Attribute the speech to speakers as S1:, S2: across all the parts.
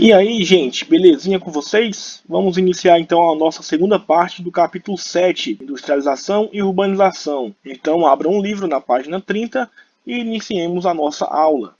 S1: E aí, gente, belezinha com vocês? Vamos iniciar então a nossa segunda parte do capítulo 7, Industrialização e Urbanização. Então, abra um livro na página 30 e iniciemos a nossa aula.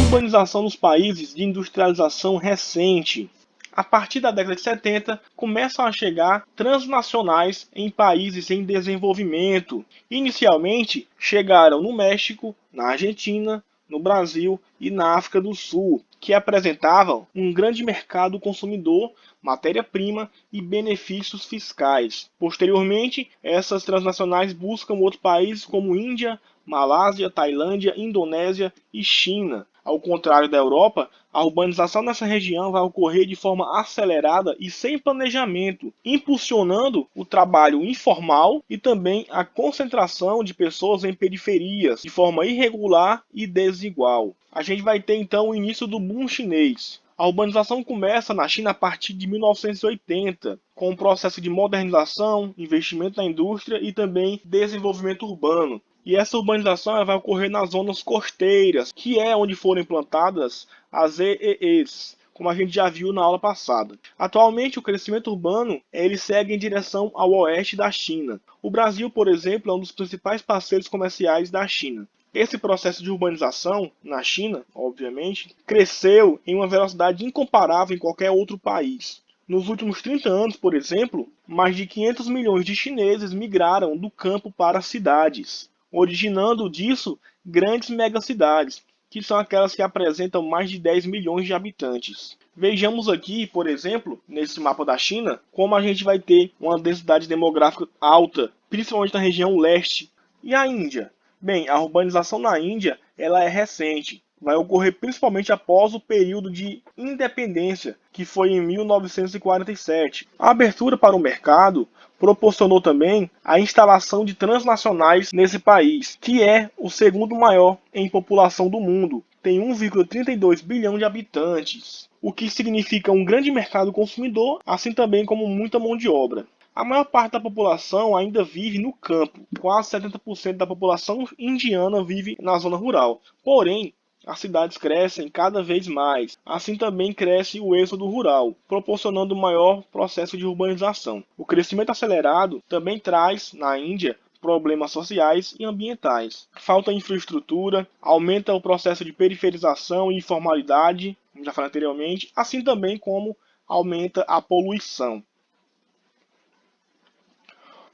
S1: Urbanização nos países de industrialização recente. A partir da década de 70, começam a chegar transnacionais em países em desenvolvimento. Inicialmente, chegaram no México, na Argentina, no Brasil e na África do Sul, que apresentavam um grande mercado consumidor, matéria-prima e benefícios fiscais. Posteriormente, essas transnacionais buscam outros países como Índia, Malásia, Tailândia, Indonésia e China. Ao contrário da Europa, a urbanização nessa região vai ocorrer de forma acelerada e sem planejamento, impulsionando o trabalho informal e também a concentração de pessoas em periferias, de forma irregular e desigual. A gente vai ter então o início do boom chinês. A urbanização começa na China a partir de 1980, com um processo de modernização, investimento na indústria e também desenvolvimento urbano. E essa urbanização vai ocorrer nas zonas costeiras, que é onde foram implantadas as EEEs, como a gente já viu na aula passada. Atualmente, o crescimento urbano ele segue em direção ao oeste da China. O Brasil, por exemplo, é um dos principais parceiros comerciais da China. Esse processo de urbanização na China, obviamente, cresceu em uma velocidade incomparável em qualquer outro país. Nos últimos 30 anos, por exemplo, mais de 500 milhões de chineses migraram do campo para as cidades, originando disso grandes megacidades, que são aquelas que apresentam mais de 10 milhões de habitantes. Vejamos aqui, por exemplo, nesse mapa da China, como a gente vai ter uma densidade demográfica alta, principalmente na região leste. E a Índia? Bem, a urbanização na Índia ela é recente. Vai ocorrer principalmente após o período de independência, que foi em 1947. A abertura para o mercado proporcionou também a instalação de transnacionais nesse país, que é o segundo maior em população do mundo. Tem 1,32 bilhão de habitantes, o que significa um grande mercado consumidor, assim também como muita mão de obra. A maior parte da população ainda vive no campo, quase 70% da população indiana vive na zona rural. Porém, as cidades crescem cada vez mais. Assim também cresce o êxodo rural, proporcionando um maior processo de urbanização. O crescimento acelerado também traz, na Índia, problemas sociais e ambientais. Falta infraestrutura, aumenta o processo de periferização e informalidade, como já falei anteriormente, assim também como aumenta a poluição.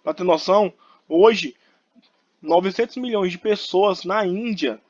S1: Para ter noção, hoje 900 milhões de pessoas na Índia.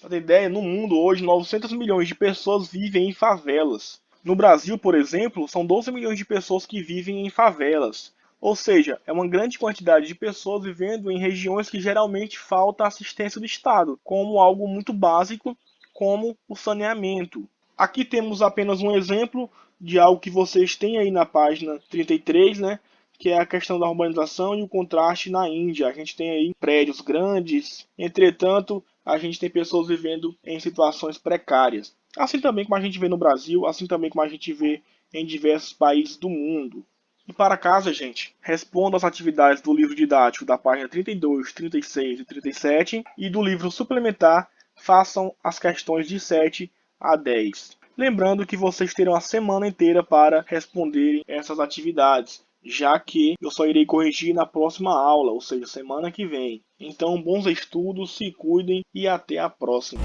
S1: Para ter ideia, no mundo hoje 900 milhões de pessoas vivem em favelas. No Brasil, por exemplo, são 12 milhões de pessoas que vivem em favelas. Ou seja, é uma grande quantidade de pessoas vivendo em regiões que geralmente falta assistência do Estado, como algo muito básico, como o saneamento. Aqui temos apenas um exemplo de algo que vocês têm aí na página 33, né? Que é a questão da urbanização e o contraste na Índia. A gente tem aí prédios grandes, entretanto, a gente tem pessoas vivendo em situações precárias. Assim também como a gente vê no Brasil, assim também como a gente vê em diversos países do mundo. E para casa, gente, responda às atividades do livro didático da página 32, 36 e 37 e do livro suplementar, façam as questões de 7 a 10. Lembrando que vocês terão a semana inteira para responderem essas atividades, já que eu só irei corrigir na próxima aula, ou seja, semana que vem. Então, bons estudos, se cuidem e até a próxima.